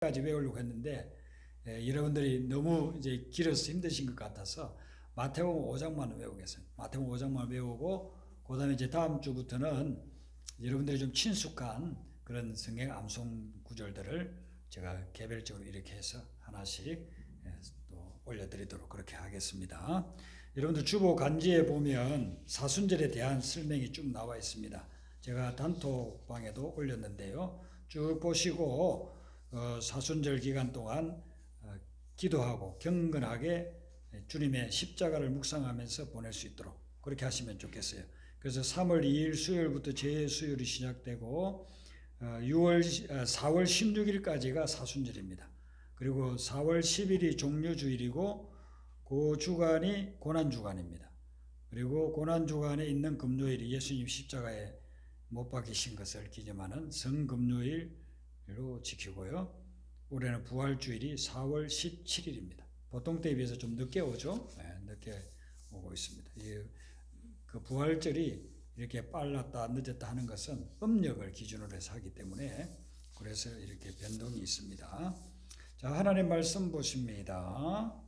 까지 외우려고 했는데 여러분들이 너무 이제 길어서 힘드신 것 같아서 마태복음 5장만 외우겠습니다. 마태복음 5장만 외우고 그다음에 이제 다음 주부터는 여러분들이 좀 친숙한 그런 성경 암송 구절들을 제가 개별적으로 이렇게 해서 하나씩 또 올려드리도록 그렇게 하겠습니다. 여러분들 주보 간지에 보면 사순절에 대한 설명이 쭉 나와 있습니다. 제가 단톡방에도 올렸는데요. 쭉 보시고 사순절 기간 동안 기도하고 경건하게 주님의 십자가를 묵상하면서 보낼 수 있도록 그렇게 하시면 좋겠어요. 그래서 3월 2일 수요일부터 제수요일이 시작되고 4월 16일까지가 사순절입니다. 그리고 4월 10일이 종료주일이고 그 주간이 고난주간입니다. 그리고 고난주간에 있는 금요일이 예수님 십자가에 못 박히신 것을 기념하는 성금요일로 지키고요. 올해는 부활주일이 4월 17일입니다. 보통 때에 비해서 좀 늦게 오죠. 늦게 오고 있습니다. 그 부활절이 이렇게 빨랐다 늦었다 하는 것은 음력을 기준으로 해서 하기 때문에 그래서 이렇게 변동이 있습니다. 자, 하나님 말씀 보십니다.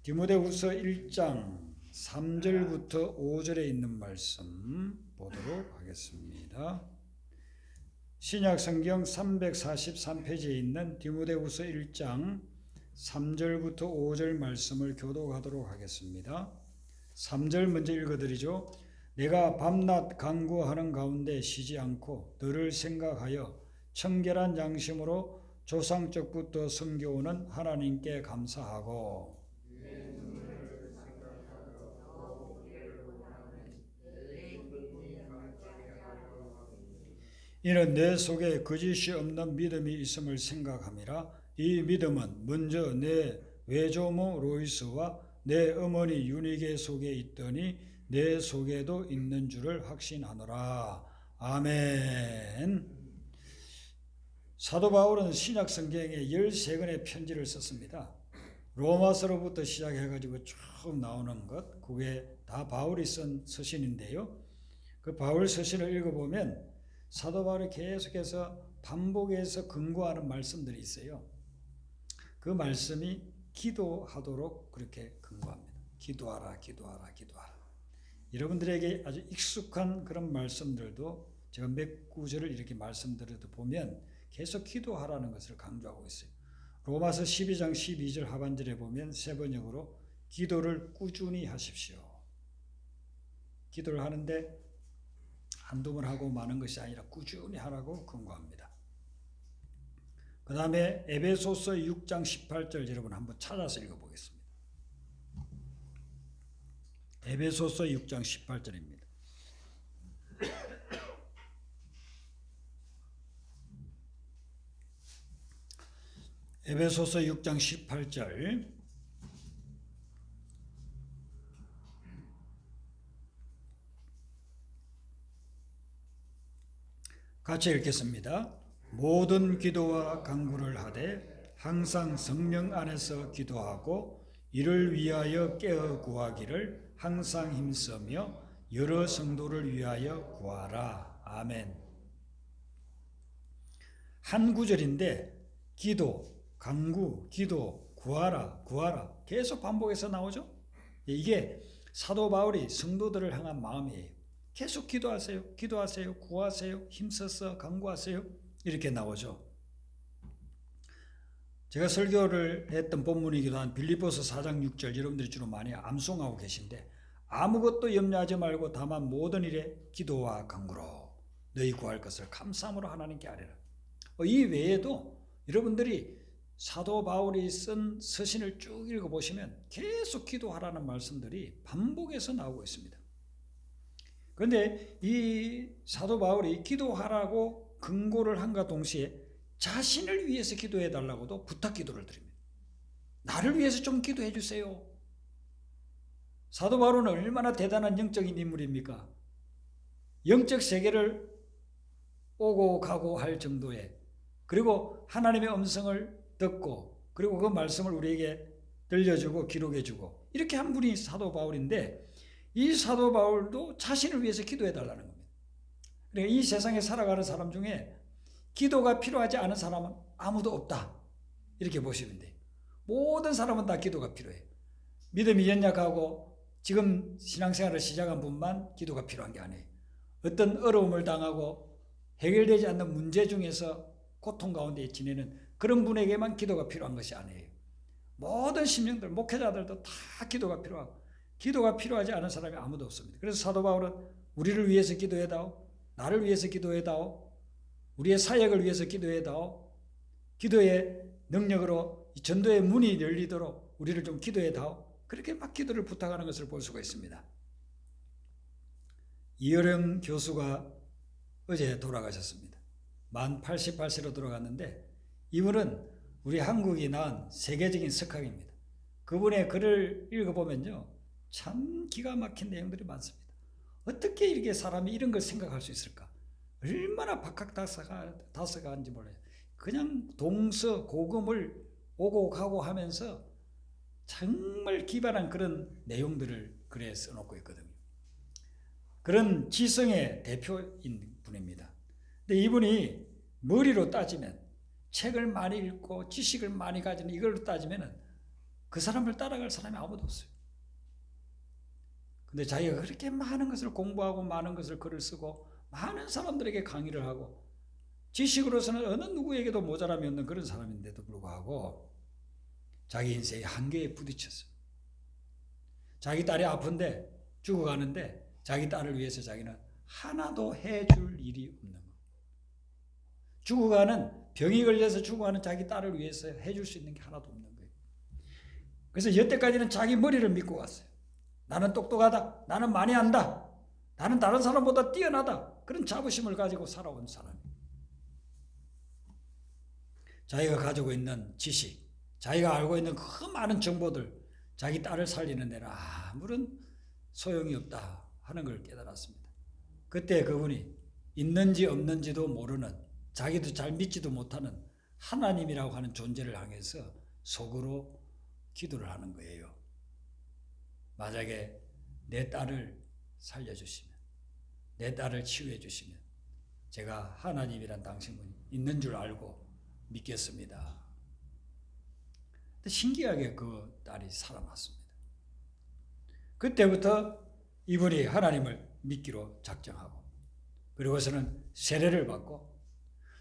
디모데후서 1장 3절부터 5절에 있는 말씀 보도록 하겠습니다. 신약 성경 343페이지에 있는 디모데후서 1장 3절부터 5절 말씀을 교독하도록 하겠습니다. 3절 먼저 읽어드리죠. 내가 밤낮 간구하는 가운데 쉬지 않고 너를 생각하여 청결한 양심으로 조상적부터 섬겨오는 하나님께 감사하고 이는 내 속에 거짓이 없는 믿음이 있음을 생각함이라. 이 믿음은 먼저 내 외조모 로이스와 내 어머니 유니게 속에 있더니 내 속에도 있는 줄을 확신하노라. 아멘. 사도 바울은 신약 성경에 13권의 편지를 썼습니다. 로마서로부터 시작해가지고 쭉 나오는 것, 그게 다 바울이 쓴 서신인데요. 그 바울 서신을 읽어보면 사도 바울이 계속해서 반복해서 근거하는 말씀들이 있어요. 그 말씀이 기도하도록 그렇게 근거합니다. 기도하라, 기도하라, 기도하라. 여러분들에게 아주 익숙한 그런 말씀들도 제가 몇 구절을 이렇게 말씀드려도 보면 계속 기도하라는 것을 강조하고 있어요. 로마서 12장 12절 하반절에 보면 세 번역으로 기도를 꾸준히 하십시오. 기도를 하는데 한두 번 하고 마는 것이 아니라 꾸준히 하라고 권고합니다. 그 다음에 에베소서 6장 18절 여러분 한번 찾아서 읽어보겠습니다. 에베소서 6장 18절입니다. 에베소서 6장 18절 같이 읽겠습니다. 모든 기도와 간구를 하되 항상 성령 안에서 기도하고 이를 위하여 깨어 구하기를 항상 힘쓰며 여러 성도를 위하여 구하라. 아멘. 한 구절인데 기도, 간구, 기도, 구하라, 구하라 계속 반복해서 나오죠. 이게 사도 바울이 성도들을 향한 마음이에요. 계속 기도하세요. 기도하세요. 구하세요. 힘써서 간구하세요. 이렇게 나오죠. 제가 설교를 했던 본문이기도 한 빌립보서 4장 6절 여러분들이 주로 많이 암송하고 계신데 아무것도 염려하지 말고 다만 모든 일에 기도와 간구로 너희 구할 것을 감사함으로 하나님께 아뢰라. 이 외에도 여러분들이 사도 바울이 쓴 서신을 쭉 읽어보시면 계속 기도하라는 말씀들이 반복해서 나오고 있습니다. 그런데 이 사도 바울이 기도하라고 근고를 한과 동시에 자신을 위해서 기도해 달라고도 부탁 기도를 드립니다. 나를 위해서 좀 기도해 주세요. 사도 바울은 얼마나 대단한 영적인 인물입니까? 영적 세계를 오고 가고 할 정도의, 그리고 하나님의 음성을 듣고 그리고 그 말씀을 우리에게 들려주고 기록해주고 이렇게 한 분이 사도 바울인데 이 사도 바울도 자신을 위해서 기도해 달라는 겁니다. 그러니까 이 세상에 살아가는 사람 중에 기도가 필요하지 않은 사람은 아무도 없다. 이렇게 보시면 돼요. 모든 사람은 다 기도가 필요해요. 믿음이 연약하고 지금 신앙생활을 시작한 분만 기도가 필요한 게 아니에요. 어떤 어려움을 당하고 해결되지 않는 문제 중에서 고통 가운데 지내는 그런 분에게만 기도가 필요한 것이 아니에요. 모든 심령들, 목회자들도 다 기도가 필요하고 기도가 필요하지 않은 사람이 아무도 없습니다. 그래서 사도 바울은 우리를 위해서 기도해다오, 나를 위해서 기도해다오, 우리의 사역을 위해서 기도해다오, 기도의 능력으로 전도의 문이 열리도록 우리를 좀 기도해다오, 그렇게 막 기도를 부탁하는 것을 볼 수가 있습니다. 이어령 교수가 어제 돌아가셨습니다. 만 88세로 돌아갔는데 이분은 우리 한국이 낳은 세계적인 석학입니다. 그분의 글을 읽어보면요, 참 기가 막힌 내용들이 많습니다. 어떻게 이렇게 사람이 이런 걸 생각할 수 있을까? 얼마나 박학다식한지 몰라요. 그냥 동서고금을 오고 가고 하면서 정말 기발한 그런 내용들을 글에 써놓고 있거든요. 그런 지성의 대표인 분입니다. 근데 이분이 머리로 따지면, 책을 많이 읽고 지식을 많이 가진 이걸로 따지면 그 사람을 따라갈 사람이 아무도 없어요. 근데 자기가 그렇게 많은 것을 공부하고 많은 것을 글을 쓰고 많은 사람들에게 강의를 하고 지식으로서는 어느 누구에게도 모자람이 없는 그런 사람인데도 불구하고 자기 인생의 한계에 부딪혔어요. 자기 딸이 아픈데 죽어가는데 자기 딸을 위해서 자기는 하나도 해줄 일이 없는 거예요. 죽어가는, 병이 걸려서 죽어가는 자기 딸을 위해서 해줄 수 있는 게 하나도 없는 거예요. 그래서 여태까지는 자기 머리를 믿고 갔어요. 나는 똑똑하다, 나는 많이 안다, 나는 다른 사람보다 뛰어나다, 그런 자부심을 가지고 살아온 사람이에요. 자기가 가지고 있는 지식, 자기가 알고 있는 그 많은 정보들, 자기 딸을 살리는 데는 아무런 소용이 없다 하는 걸 깨달았습니다. 그때 그분이 있는지 없는지도 모르는, 자기도 잘 믿지도 못하는 하나님이라고 하는 존재를 향해서 속으로 기도를 하는 거예요. 만약에 내 딸을 살려주시면, 내 딸을 치유해 주시면 제가 하나님이란 당신분이 있는 줄 알고 믿겠습니다. 근데 신기하게 그 딸이 살아났습니다. 그때부터 이분이 하나님을 믿기로 작정하고, 그리고서는 세례를 받고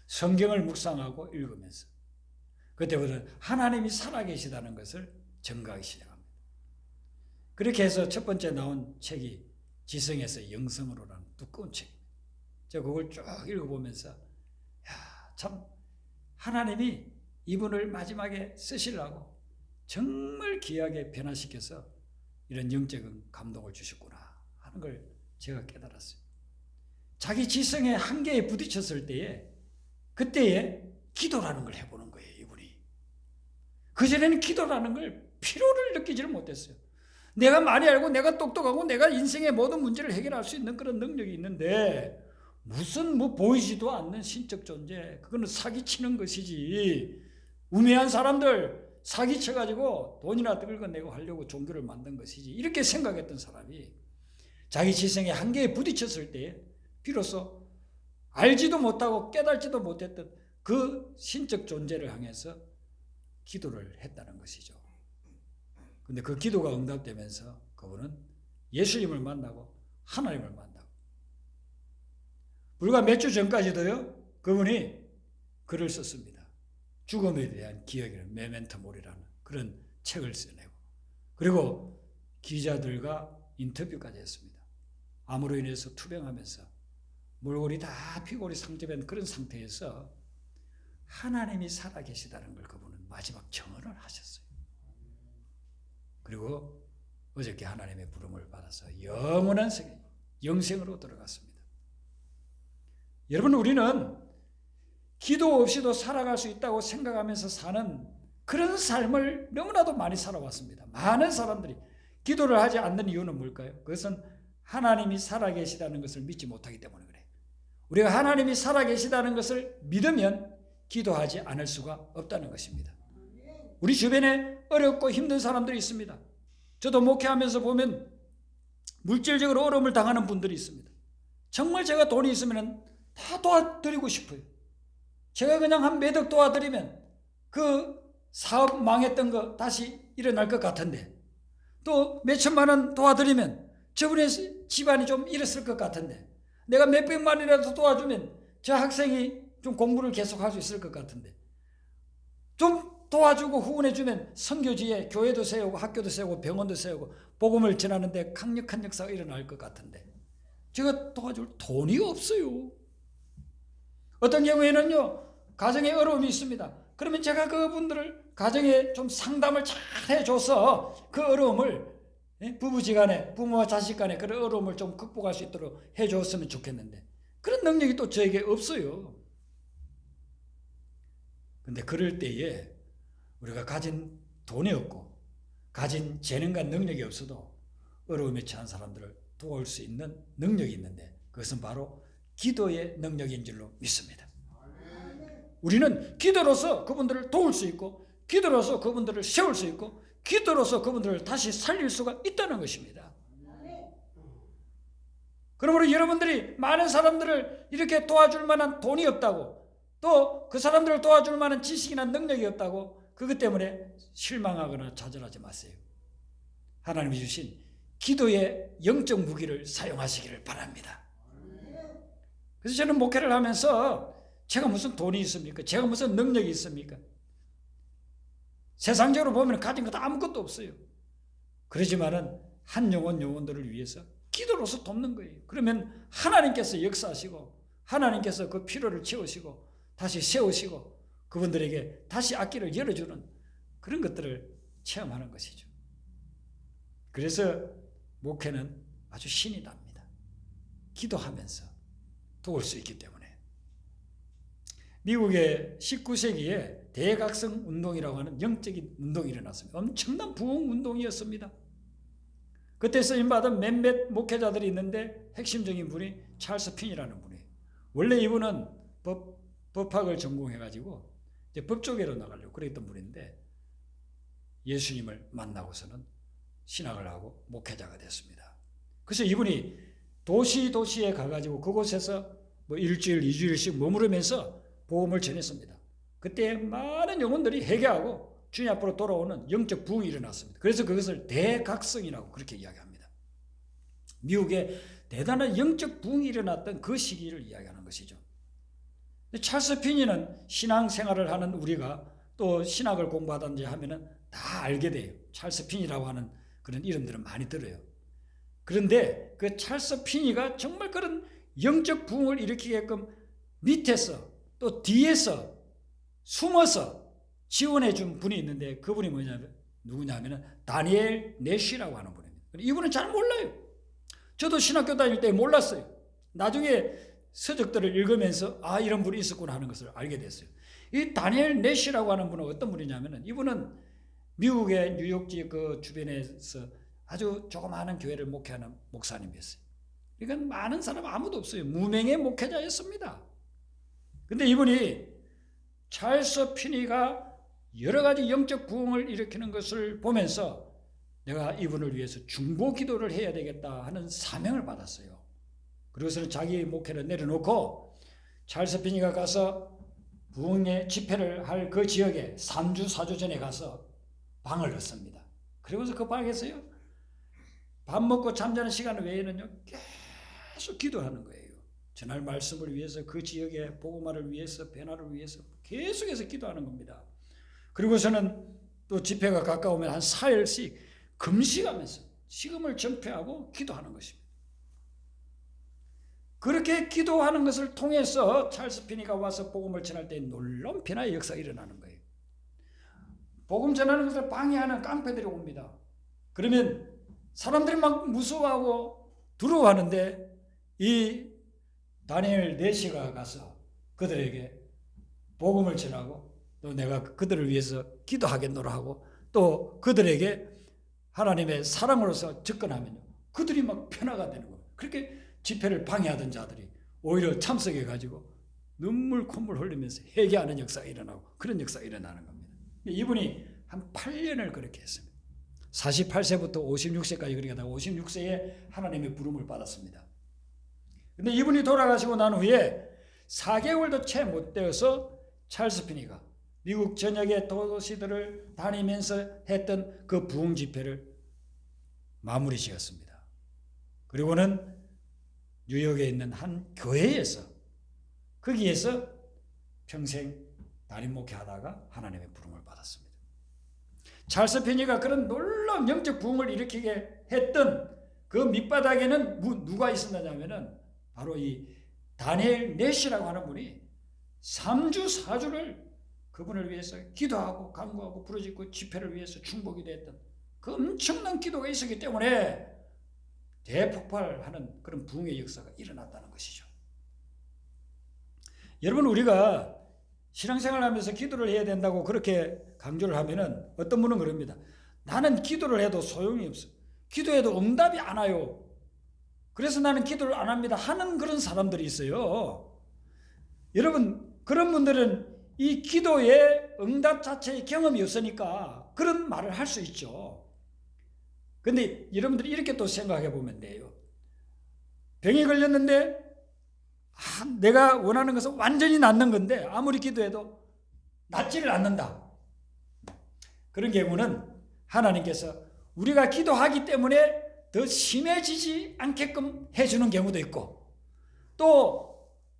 성경을 묵상하고 읽으면서 그때부터 하나님이 살아계시다는 것을 증거하기 시작합니다. 그렇게 해서 첫 번째 나온 책이 지성에서 영성으로라는 두꺼운 책입니다. 제가 그걸 쭉 읽어보면서 참 하나님이 이분을 마지막에 쓰시려고 정말 귀하게 변화시켜서 이런 영적인 감동을 주셨구나 하는 걸 제가 깨달았어요. 자기 지성의 한계에 부딪혔을 때에 그때에 기도라는 걸 해보는 거예요. 이분이 그전에는 기도라는 걸 필요를 느끼지를 못했어요. 내가 많이 알고 내가 똑똑하고 내가 인생의 모든 문제를 해결할 수 있는 그런 능력이 있는데 무슨 보이지도 않는 신적 존재, 그거는 사기치는 것이지, 우매한 사람들 사기쳐가지고 돈이나 긁어내고 하려고 종교를 만든 것이지, 이렇게 생각했던 사람이 자기 지성의 한계에 부딪혔을 때 비로소 알지도 못하고 깨달지도 못했던 그 신적 존재를 향해서 기도를 했다는 것이죠. 근데 그 기도가 응답되면서 그분은 예수님을 만나고 하나님을 만나고, 불과 몇 주 전까지도요, 그분이 글을 썼습니다. 죽음에 대한 기억이라는 메멘토 모리라는 그런 책을 써내고, 그리고 기자들과 인터뷰까지 했습니다. 암으로 인해서 투병하면서 몰골이 다 피골이 상접한 그런 상태에서 하나님이 살아계시다는 걸 그분은 마지막 증언을 하셨어요. 그리고 어저께 하나님의 부름을 받아서 영원한 세계, 영생으로 들어갔습니다. 여러분, 우리는 기도 없이도 살아갈 수 있다고 생각하면서 사는 그런 삶을 너무나도 많이 살아왔습니다. 많은 사람들이 기도를 하지 않는 이유는 뭘까요? 그것은 하나님이 살아계시다는 것을 믿지 못하기 때문에 그래요. 우리가 하나님이 살아계시다는 것을 믿으면 기도하지 않을 수가 없다는 것입니다. 우리 주변에 어렵고 힘든 사람들이 있습니다. 저도 목회하면서 보면 물질적으로 어려움을 당하는 분들이 있습니다. 정말 제가 돈이 있으면 다 도와드리고 싶어요. 제가 그냥 한 몇 억 도와드리면 그 사업 망했던 거 다시 일어날 것 같은데, 또 몇천만 원 도와드리면 저분의 집안이 좀 잃었을 것 같은데, 내가 몇백만 원이라도 도와주면 저 학생이 좀 공부를 계속할 수 있을 것 같은데, 좀 도와주고 후원해주면 선교지에 교회도 세우고 학교도 세우고 병원도 세우고 복음을 전하는데 강력한 역사가 일어날 것 같은데, 제가 도와줄 돈이 없어요. 어떤 경우에는요, 가정에 어려움이 있습니다. 그러면 제가 그분들을 가정에 좀 상담을 잘 해줘서 그 어려움을, 부부지간에 부모와 자식 간에 그런 어려움을 좀 극복할 수 있도록 해줬으면 좋겠는데, 그런 능력이 또 저에게 없어요. 근데 그럴 때에 우리가 가진 돈이 없고 가진 재능과 능력이 없어도 어려움에 처한 사람들을 도울 수 있는 능력이 있는데, 그것은 바로 기도의 능력인 줄로 믿습니다. 우리는 기도로서 그분들을 도울 수 있고, 기도로서 그분들을 세울 수 있고, 기도로서 그분들을 다시 살릴 수가 있다는 것입니다. 그러므로 여러분들이 많은 사람들을 이렇게 도와줄 만한 돈이 없다고, 또 그 사람들을 도와줄 만한 지식이나 능력이 없다고 그것 때문에 실망하거나 좌절하지 마세요. 하나님이 주신 기도의 영적 무기를 사용하시기를 바랍니다. 그래서 저는 목회를 하면서 제가 무슨 돈이 있습니까? 제가 무슨 능력이 있습니까? 세상적으로 보면 가진 것 아무것도 없어요. 그러지만은 한 영혼들을 위해서 기도로서 돕는 거예요. 그러면 하나님께서 역사하시고, 하나님께서 그 필요를 채우시고 다시 세우시고 그분들에게 다시 앞길을 열어주는 그런 것들을 체험하는 것이죠. 그래서 목회는 아주 신이 납니다. 기도하면서 도울 수 있기 때문에. 미국의 19세기에 대각성 운동이라고 하는 영적인 운동이 일어났습니다. 엄청난 부흥 운동이었습니다. 그때 쓰임받은 몇몇 목회자들이 있는데 핵심적인 분이 찰스 핀이라는 분이에요. 원래 이분은 법학을 전공해가지고 이제 법조계로 나가려고 그랬던 분인데, 예수님을 만나고서는 신학을 하고 목회자가 됐습니다. 그래서 이분이 도시에 가가지고 그곳에서 뭐 일주일, 2주일씩 머무르면서 복음을 전했습니다. 그때 많은 영혼들이 회개하고 주님 앞으로 돌아오는 영적 부흥이 일어났습니다. 그래서 그것을 대각성이라고 그렇게 이야기합니다. 미국에 대단한 영적 부흥이 일어났던 그 시기를 이야기하는 것이죠. 찰스 핀이는 신앙생활을 하는 우리가 또 신학을 공부하든지 하면은 다 알게 돼요. 찰스 핀이라고 하는 그런 이름들은 많이 들어요. 그런데 그 찰스 핀이가 정말 그런 영적 부흥을 일으키게끔 밑에서 또 뒤에서 숨어서 지원해 준 분이 있는데, 그분이 누구냐면 다니엘 내시라고 하는 분입니다. 이분은 잘 몰라요. 저도 신학교 다닐 때 몰랐어요. 나중에 서적들을 읽으면서 이런 분이 있었구나 하는 것을 알게 됐어요. 이 다니엘 내시라고 하는 분은 어떤 분이냐면, 이분은 미국의 뉴욕지 그 주변에서 아주 조그마한 교회를 목회하는 목사님이었어요. 그러니까 많은 사람 아무도 없어요. 무명의 목회자였습니다. 근데 이분이 찰스 핀이가 여러 가지 영적 부흥을 일으키는 것을 보면서 내가 이분을 위해서 중보 기도를 해야 되겠다 하는 사명을 받았어요. 그래서 자기 목회를 내려놓고 찰스 핀이가 가서 부흥의 집회를 할 그 지역에 3주 4주 전에 가서 방을 얻습니다. 그리고서 그 방에서요, 밥 먹고 잠자는 시간 외에는요 계속 기도하는 거예요. 전할 말씀을 위해서, 그 지역의 복음화를 위해서, 변화를 위해서 계속해서 기도하는 겁니다. 그리고서는 또 집회가 가까우면 한 4일씩 금식하면서 식음을 전폐하고 기도하는 것입니다. 그렇게 기도하는 것을 통해서 찰스 핀이가 와서 복음을 전할 때 놀라운 변화의 역사가 일어나는 거예요. 복음 전하는 것을 방해하는 깡패들이 옵니다. 그러면 사람들이 막 무서워하고 두려워하는데, 이 다니엘 내시가 가서 그들에게 복음을 전하고 또 내가 그들을 위해서 기도하겠노라 하고 또 그들에게 하나님의 사랑으로서 접근하면요, 그들이 막 변화가 되는 거예요. 그렇게 집회를 방해하던 자들이 오히려 참석해가지고 눈물 콧물 흘리면서 회개하는 역사가 일어나고 그런 역사가 일어나는 겁니다. 이분이 한 8년을 그렇게 했습니다. 48세부터 56세까지 그렇게 하다가 56세에 하나님의 부름을 받았습니다. 근데 이분이 돌아가시고 난 후에 4개월도 채 못 되어서 찰스 피니가 미국 전역의 도시들을 다니면서 했던 그 부흥 집회를 마무리 지었습니다. 그리고는 뉴욕에 있는 한 교회에서 거기에서 평생 담임 목회하다가 하나님의 부름을 받았습니다. 찰스 피니가 그런 놀라운 영적 부흥을 일으키게 했던 그 밑바닥에는 누가 있었느냐면은 바로 이 다니엘 넷이라고 하는 분이 3주 4주를 그분을 위해서 기도하고 간구하고 부르짖고 집회를 위해서 충복이 됐던 그 엄청난 기도가 있었기 때문에 대폭발하는 그런 부흥의 역사가 일어났다는 것이죠. 여러분, 우리가 신앙생활 하면서 기도를 해야 된다고 그렇게 강조를 하면은 어떤 분은 그럽니다. 나는 기도를 해도 소용이 없어. 기도해도 응답이 안 와요. 그래서 나는 기도를 안 합니다 하는 그런 사람들이 있어요. 여러분, 그런 분들은 이 기도의 응답 자체의 경험이 없으니까 그런 말을 할 수 있죠. 근데 여러분들이 이렇게 또 생각해 보면 돼요. 병이 걸렸는데 내가 원하는 것은 완전히 낫는 건데 아무리 기도해도 낫지를 않는다. 그런 경우는 하나님께서 우리가 기도하기 때문에 더 심해지지 않게끔 해주는 경우도 있고, 또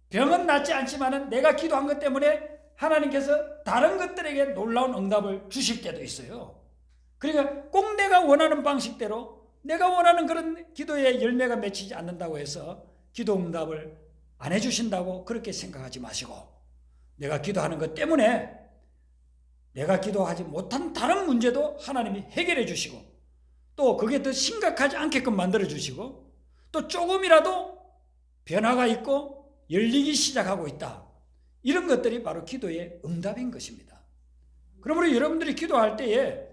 병은 낫지 않지만 내가 기도한 것 때문에 하나님께서 다른 것들에게 놀라운 응답을 주실 때도 있어요. 그러니까 꼭 내가 원하는 방식대로 내가 원하는 그런 기도의 열매가 맺히지 않는다고 해서 기도 응답을 안 해주신다고 그렇게 생각하지 마시고, 내가 기도하는 것 때문에 내가 기도하지 못한 다른 문제도 하나님이 해결해 주시고, 또 그게 더 심각하지 않게끔 만들어 주시고, 또 조금이라도 변화가 있고 열리기 시작하고 있다. 이런 것들이 바로 기도의 응답인 것입니다. 그러므로 여러분들이 기도할 때에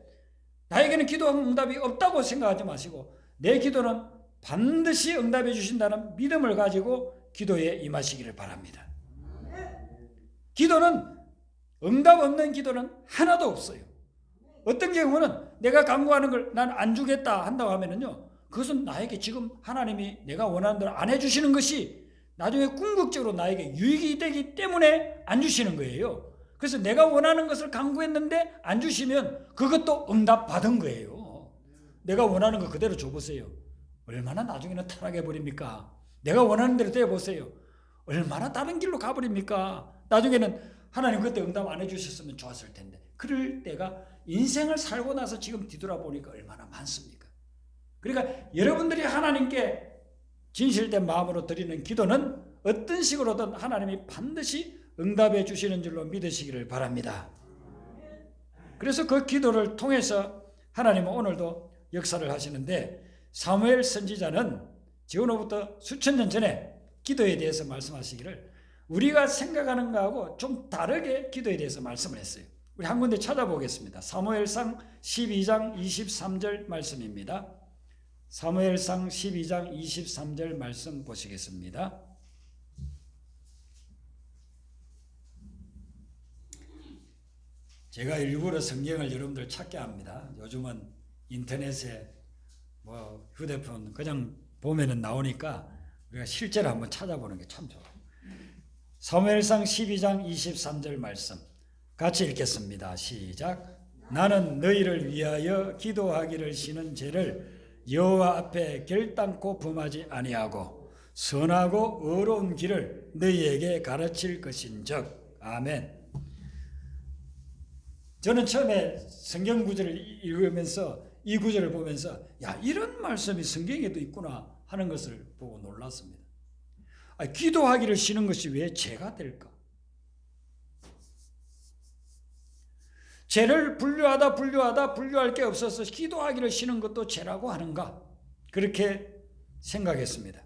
나에게는 기도 응답이 없다고 생각하지 마시고, 내 기도는 반드시 응답해 주신다는 믿음을 가지고 기도에 임하시기를 바랍니다. 기도는 응답 없는 기도는 하나도 없어요. 어떤 경우는 내가 간구하는 걸 난 안 주겠다 한다고 하면은요, 그것은 나에게 지금 하나님이 내가 원하는 대로 안 해주시는 것이 나중에 궁극적으로 나에게 유익이 되기 때문에 안 주시는 거예요. 그래서 내가 원하는 것을 간구했는데 안 주시면 그것도 응답 받은 거예요. 내가 원하는 거 그대로 줘보세요. 얼마나 나중에는 타락해 버립니까? 내가 원하는 대로 되어보세요. 얼마나 다른 길로 가버립니까? 나중에는 하나님 그때 응답 안 해주셨으면 좋았을 텐데. 그럴 때가 인생을 살고 나서 지금 뒤돌아보니까 얼마나 많습니까? 그러니까 여러분들이 하나님께 진실된 마음으로 드리는 기도는 어떤 식으로든 하나님이 반드시 응답해 주시는 줄로 믿으시기를 바랍니다. 그래서 그 기도를 통해서 하나님은 오늘도 역사를 하시는데, 사무엘 선지자는 지금으로부터 수천 년 전에 기도에 대해서 말씀하시기를 우리가 생각하는 것하고 좀 다르게 기도에 대해서 말씀을 했어요. 우리 한 군데 찾아보겠습니다. 사무엘상 12장 23절 말씀입니다. 사무엘상 12장 23절 말씀 보시겠습니다. 제가 일부러 성경을 여러분들 찾게 합니다. 요즘은 인터넷에 뭐 휴대폰 그냥 보면은 나오니까 우리가 실제로 한번 찾아보는 게 참 좋아요. 사무엘상 12장 23절 말씀 같이 읽겠습니다. 시작. 나는 너희를 위하여 기도하기를 쉬는 죄를 여호와 앞에 결단코 범하지 아니하고 선하고 의로운 길을 너희에게 가르칠 것인즉. 아멘. 저는 처음에 성경 구절을 읽으면서 이 구절을 보면서 야, 이런 말씀이 성경에도 있구나 하는 것을 보고 놀랐습니다. 기도하기를 쉬는 것이 왜 죄가 될까? 죄를 분류할 게 없어서 기도하기를 쉬는 것도 죄라고 하는가? 그렇게 생각했습니다.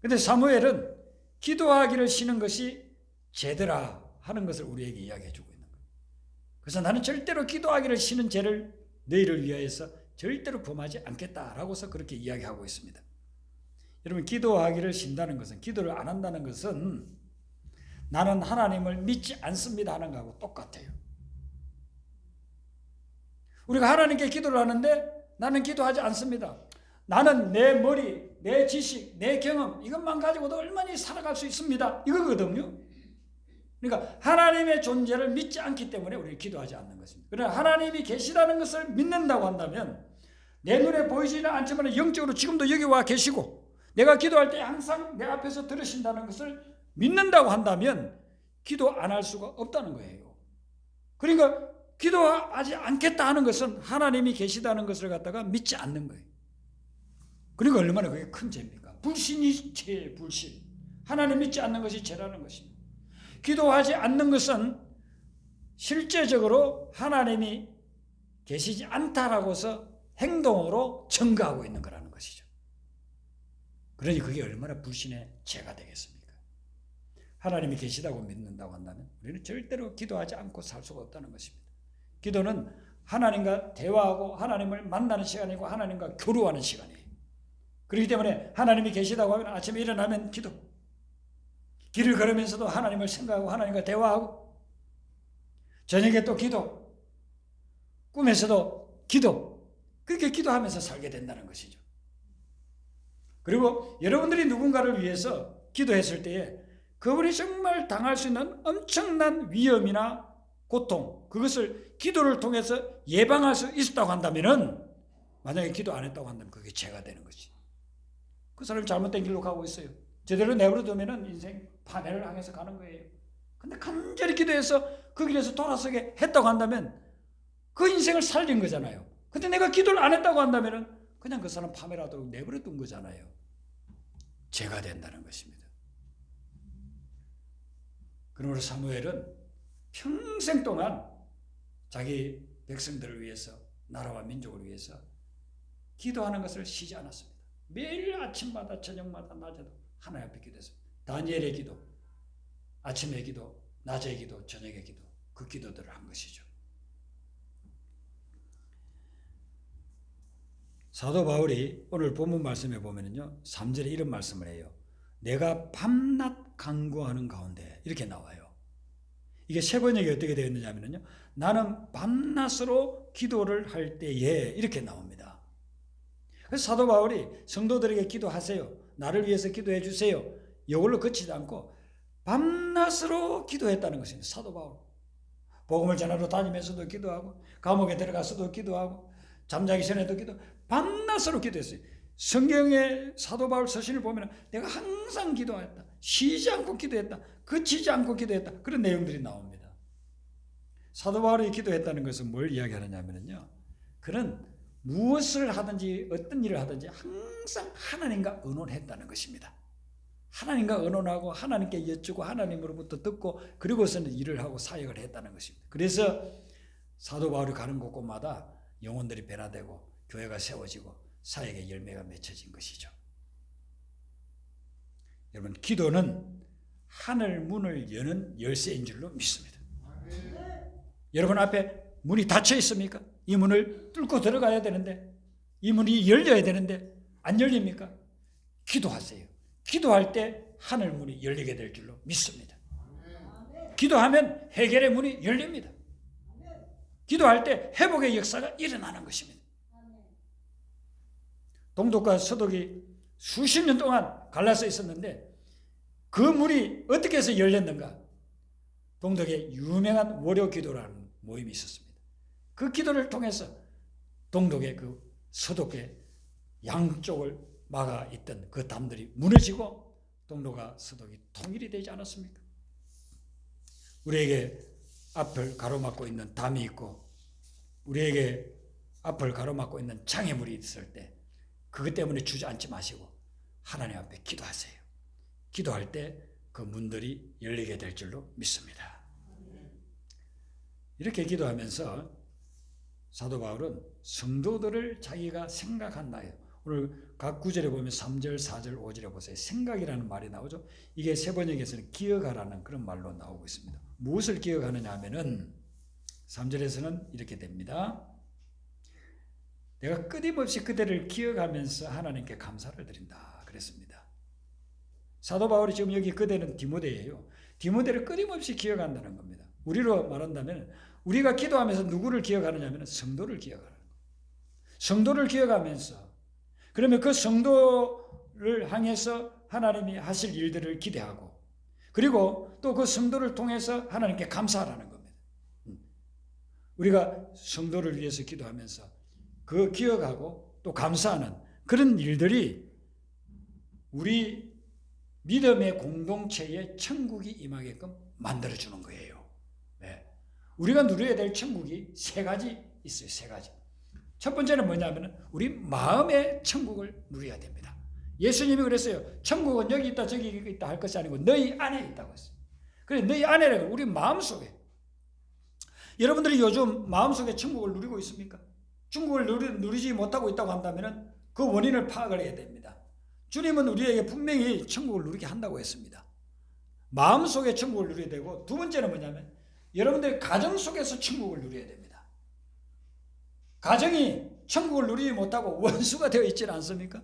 그런데 사무엘은 기도하기를 쉬는 것이 죄더라 하는 것을 우리에게 이야기해 주고 있는 거예요. 그래서 나는 절대로 기도하기를 쉬는 죄를 너희를 위하여서 절대로 범하지 않겠다라고서 그렇게 이야기하고 있습니다. 여러분, 기도하기를 쉰다는 것은, 기도를 안 한다는 것은 나는 하나님을 믿지 않습니다 하는 것하고 똑같아요. 우리가 하나님께 기도를 하는데 나는 기도하지 않습니다. 나는 내 머리, 내 지식, 내 경험 이것만 가지고도 얼마나 살아갈 수 있습니다. 이거거든요. 그러니까 하나님의 존재를 믿지 않기 때문에 우리는 기도하지 않는 것입니다. 그러나 하나님이 계시다는 것을 믿는다고 한다면 내 눈에 보이지는 않지만 영적으로 지금도 여기 와 계시고 내가 기도할 때 항상 내 앞에서 들으신다는 것을 믿는다고 한다면 기도 안 할 수가 없다는 거예요. 그러니까 기도하지 않겠다 하는 것은 하나님이 계시다는 것을 갖다가 믿지 않는 거예요. 그러니까 얼마나 그게 큰 죄입니까? 불신이 죄의 불신. 하나님 믿지 않는 것이 죄라는 것입니다. 기도하지 않는 것은 실제적으로 하나님이 계시지 않다라고서 행동으로 증거하고 있는 거라는 것이죠. 그러니 그게 얼마나 불신의 죄가 되겠습니까? 하나님이 계시다고 믿는다고 한다면 우리는 절대로 기도하지 않고 살 수가 없다는 것입니다. 기도는 하나님과 대화하고 하나님을 만나는 시간이고 하나님과 교류하는 시간이에요. 그렇기 때문에 하나님이 계시다고 하면 아침에 일어나면 기도, 길을 걸으면서도 하나님을 생각하고 하나님과 대화하고 저녁에 또 기도, 꿈에서도 기도, 그렇게 기도하면서 살게 된다는 것이죠. 그리고 여러분들이 누군가를 위해서 기도했을 때에 그분이 정말 당할 수 있는 엄청난 위험이나 고통, 그것을 기도를 통해서 예방할 수 있었다고 한다면은 만약에 기도 안 했다고 한다면 그게 죄가 되는 거지. 그 사람이 잘못된 길로 가고 있어요. 제대로 내버려두면은 인생 파멸을 향해서 가는 거예요. 근데 간절히 기도해서 그 길에서 돌아서게 했다고 한다면 그 인생을 살린 거잖아요. 근데 내가 기도를 안 했다고 한다면은 그냥 그 사람 파멸하도록 내버려둔 거잖아요. 죄가 된다는 것입니다. 그러므로 사무엘은 평생 동안 자기 백성들을 위해서, 나라와 민족을 위해서 기도하는 것을 쉬지 않았습니다. 매일 아침마다 저녁마다 낮에도 하나님 앞에 기도했습니다. 다니엘의 기도, 아침의 기도, 낮의 기도, 저녁의 기도, 그 기도들을 한 것이죠. 사도 바울이 오늘 본문 말씀에 보면요 3절에 이런 말씀을 해요. 내가 밤낮 간구하는 가운데, 이렇게 나와요. 이게 세 번역이 어떻게 되어 있느냐면요, 나는 밤낮으로 기도를 할 때에, 이렇게 나옵니다. 그래서 사도 바울이 성도들에게 기도하세요, 나를 위해서 기도해 주세요, 이걸로 그치지 않고 밤낮으로 기도했다는 것입니다. 사도 바울 복음을 전하러 다니면서도 기도하고 감옥에 들어가서도 기도하고 잠자기 전에도 기도, 밤낮으로 기도했어요. 성경의 사도 바울 서신을 보면 내가 항상 기도했다, 쉬지 않고 기도했다, 그치지 않고 기도했다, 그런 내용들이 나옵니다. 사도 바울이 기도했다는 것은 뭘 이야기하느냐면요, 그는 무엇을 하든지 어떤 일을 하든지 항상 하나님과 의논했다는 것입니다. 하나님과 의논하고 하나님께 여쭈고 하나님으로부터 듣고 그리고서는 일을 하고 사역을 했다는 것입니다. 그래서 사도 바울이 가는 곳곳마다 영혼들이 변화되고 교회가 세워지고 사역의 열매가 맺혀진 것이죠. 여러분, 기도는 하늘 문을 여는 열쇠인 줄로 믿습니다. 여러분 앞에 문이 닫혀 있습니까? 이 문을 뚫고 들어가야 되는데, 이 문이 열려야 되는데 안 열립니까? 기도하세요. 기도할 때 하늘 문이 열리게 될 줄로 믿습니다. 기도하면 해결의 문이 열립니다. 기도할 때 회복의 역사가 일어나는 것입니다. 동독과 서독이 수십 년 동안 갈라서 있었는데 그 문이 어떻게 해서 열렸는가? 동독에 유명한 월요 기도라는 모임이 있었습니다. 그 기도를 통해서 동독의 그 서독의 양쪽을 막아 있던 그 담들이 무너지고 동독과 서독이 통일이 되지 않았습니까? 우리에게 앞을 가로막고 있는 담이 있고 우리에게 앞을 가로막고 있는 장애물이 있을 때 그것 때문에 주저앉지 마시고 하나님 앞에 기도하세요. 기도할 때 그 문들이 열리게 될 줄로 믿습니다. 이렇게 기도하면서 사도 바울은 성도들을 자기가 생각한다요. 오늘 각 구절에 보면 3절, 4절, 5절에 보세요. 생각이라는 말이 나오죠. 이게 세번역에서는 기억하라는 그런 말로 나오고 있습니다. 무엇을 기억하느냐 하면은 3절에서는 이렇게 됩니다. 내가 끊임없이 그대를 기억하면서 하나님께 감사를 드린다 그랬습니다. 사도 바울이 지금 여기 그대는 디모데예요. 디모데를 끊임없이 기억한다는 겁니다. 우리로 말한다면 우리가 기도하면서 누구를 기억하느냐 하면 성도를 기억하는 거예요. 성도를 기억하면서 그러면 그 성도를 향해서 하나님이 하실 일들을 기대하고 그리고 또 그 성도를 통해서 하나님께 감사하라는 겁니다. 우리가 성도를 위해서 기도하면서 그 기억하고 또 감사하는 그런 일들이 우리 믿음의 공동체에 천국이 임하게끔 만들어주는 거예요. 네. 우리가 누려야 될 천국이 세 가지 있어요. 세 가지. 첫 번째는 뭐냐면 우리 마음의 천국을 누려야 됩니다. 예수님이 그랬어요. 천국은 여기 있다 저기 있다 할 것이 아니고 너희 안에 있다고 했어요. 그래 너희 안에는 우리 마음속에. 여러분들이 요즘 마음속에 천국을 누리고 있습니까? 천국을 누리지 못하고 있다고 한다면 그 원인을 파악을 해야 됩니다. 주님은 우리에게 분명히 천국을 누리게 한다고 했습니다. 마음속에 천국을 누려야 되고, 두 번째는 뭐냐면 여러분들의 가정 속에서 천국을 누려야 됩니다. 가정이 천국을 누리지 못하고 원수가 되어 있지는 않습니까?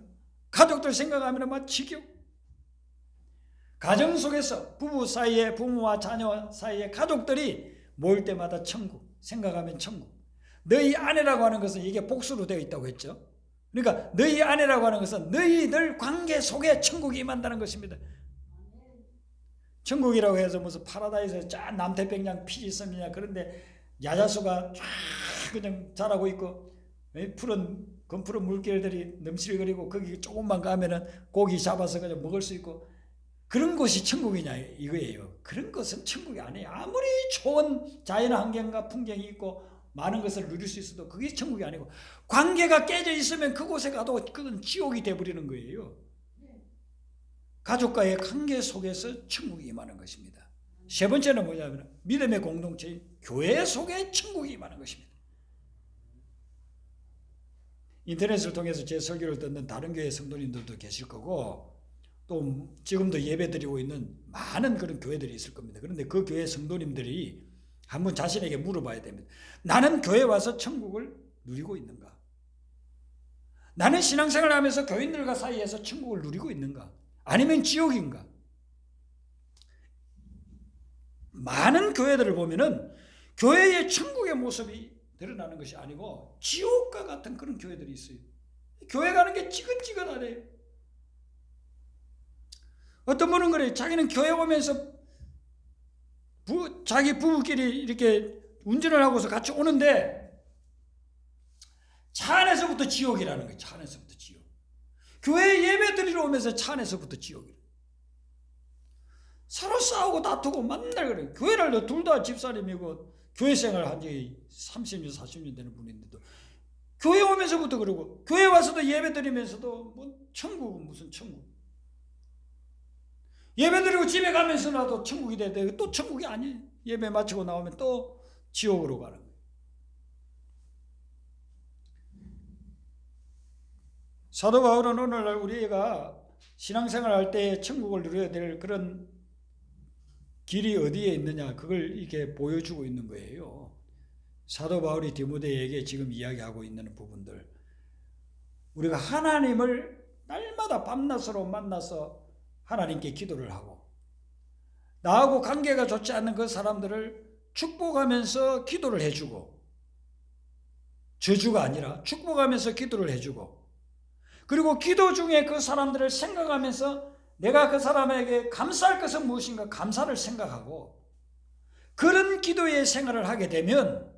가족들 생각하면 막 지겨워. 가정 속에서 부부 사이에, 부모와 자녀 사이에 가족들이 모일 때마다 천국, 생각하면 천국. 너희 아내라고 하는 것은 이게 복수로 되어 있다고 했죠. 그러니까 너희 아내라고 하는 것은 너희들 관계 속에 천국이 임한다는 것입니다. 천국이라고 해서 무슨 파라다이스에 쫙 남태평양 피지섬이냐 그런데 야자수가 쫙 그냥 자라고 있고 검푸른 물결들이 넘실거리고 거기 조금만 가면은 고기 잡아서 그냥 먹을 수 있고 그런 곳이 천국이냐 이거예요. 그런 것은 천국이 아니에요. 아무리 좋은 자연환경과 풍경이 있고 많은 것을 누릴 수 있어도 그게 천국이 아니고 관계가 깨져 있으면 그곳에 가도 그건 지옥이 되어버리는 거예요. 가족과의 관계 속에서 천국이 임하는 것입니다. 세 번째는 뭐냐면 믿음의 공동체인 교회 속에 천국이 임하는 것입니다. 인터넷을 통해서 제 설교를 듣는 다른 교회 성도님들도 계실 거고 또 지금도 예배드리고 있는 많은 그런 교회들이 있을 겁니다. 그런데 그 교회 성도님들이 한번 자신에게 물어봐야 됩니다. 나는 교회 와서 천국을 누리고 있는가? 나는 신앙생활을 하면서 교인들과 사이에서 천국을 누리고 있는가? 아니면 지옥인가? 많은 교회들을 보면은 교회의 천국의 모습이 드러나는 것이 아니고 지옥과 같은 그런 교회들이 있어요. 교회 가는 게 지긋지긋하래요. 어떤 분은 그래요. 자기는 교회 오면서 자기 부부끼리 이렇게 운전을 하고서 같이 오는데 차 안에서부터 지옥이라는 거예요. 차 안에서부터 지옥. 교회 예배 드리러 오면서 차 안에서부터 지옥이에요. 서로 싸우고 다투고 맨날 그래요. 교회를 둘 다 집사님이고 교회 생활 한 지 30년 40년 되는 분인데도 교회 오면서부터 그러고 교회 와서도 예배 드리면서도 뭐 천국은 무슨 천국. 예배 드리고 집에 가면서 나도 천국이 되는데 또 천국이 아니에요. 예배 마치고 나오면 또 지옥으로 가는 거예요. 사도 바울은 오늘날 우리가 신앙생활 할 때 천국을 누려야 될 그런 길이 어디에 있느냐 그걸 이렇게 보여주고 있는 거예요. 사도 바울이 디모데에게 지금 이야기하고 있는 부분들 우리가 하나님을 날마다 밤낮으로 만나서 하나님께 기도를 하고 나하고 관계가 좋지 않는 그 사람들을 축복하면서 기도를 해주고 저주가 아니라 축복하면서 기도를 해주고 그리고 기도 중에 그 사람들을 생각하면서 내가 그 사람에게 감사할 것은 무엇인가 감사를 생각하고 그런 기도의 생활을 하게 되면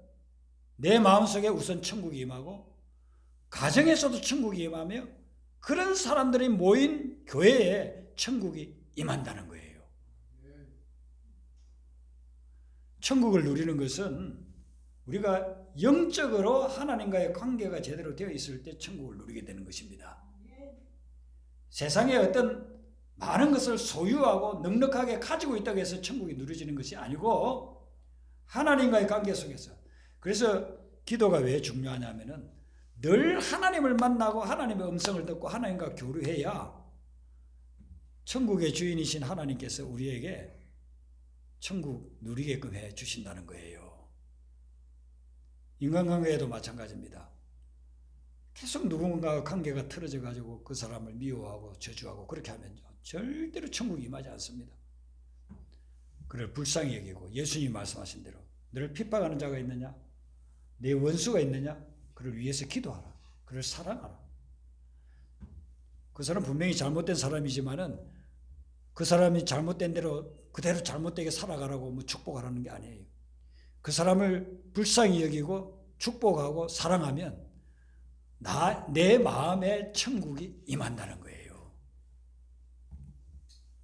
내 마음속에 우선 천국이 임하고 가정에서도 천국이 임하며 그런 사람들이 모인 교회에 천국이 임한다는 거예요. 천국을 누리는 것은 우리가 영적으로 하나님과의 관계가 제대로 되어 있을 때 천국을 누리게 되는 것입니다. 세상에 어떤 많은 것을 소유하고 넉넉하게 가지고 있다고 해서 천국이 누려지는 것이 아니고 하나님과의 관계 속에서 그래서 기도가 왜 중요하냐면은 늘 하나님을 만나고 하나님의 음성을 듣고 하나님과 교류해야 천국의 주인이신 하나님께서 우리에게 천국 누리게끔 해 주신다는 거예요. 인간관계에도 마찬가지입니다. 계속 누군가와 관계가 틀어져 가지고 그 사람을 미워하고 저주하고 그렇게 하면 절대로 천국이 임하지 않습니다. 그를 불쌍히 여기고 예수님이 말씀하신 대로 너를 핍박하는 자가 있느냐? 내 원수가 있느냐? 그를 위해서 기도하라. 그를 사랑하라. 그 사람 분명히 잘못된 사람이지만은 그 사람이 잘못된 대로 그대로 잘못되게 살아가라고 뭐 축복하라는 게 아니에요. 그 사람을 불쌍히 여기고 축복하고 사랑하면 내 마음에 천국이 임한다는 거예요.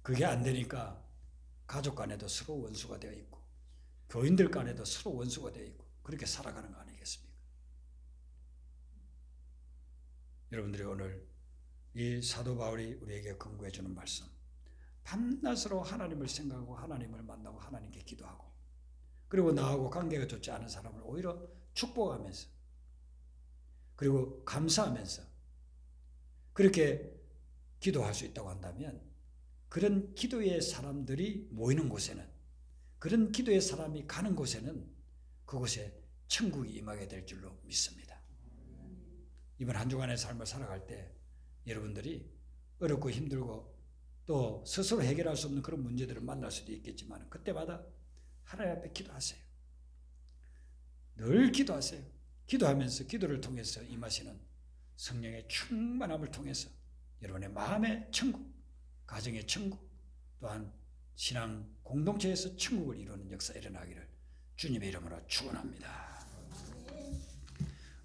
그게 안 되니까 가족 간에도 서로 원수가 되어 있고 교인들 간에도 서로 원수가 되어 있고 그렇게 살아가는 거 아니겠습니까? 여러분들이 오늘 이 사도 바울이 우리에게 권고해 주는 말씀, 밤낮으로 하나님을 생각하고 하나님을 만나고 하나님께 기도하고 그리고 나하고 관계가 좋지 않은 사람을 오히려 축복하면서 그리고 감사하면서 그렇게 기도할 수 있다고 한다면 그런 기도의 사람들이 모이는 곳에는 그런 기도의 사람이 가는 곳에는 그곳에 천국이 임하게 될 줄로 믿습니다. 이번 한 주간의 삶을 살아갈 때 여러분들이 어렵고 힘들고 또 스스로 해결할 수 없는 그런 문제들을 만날 수도 있겠지만 그때마다 하나님 앞에 기도하세요. 늘 기도하세요. 기도하면서 기도를 통해서 임하시는 성령의 충만함을 통해서 여러분의 마음의 천국, 가정의 천국, 또한 신앙 공동체에서 천국을 이루는 역사 일어나기를 주님의 이름으로 축원합니다.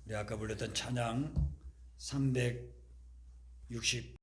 우리 아까 불렀던 찬양 360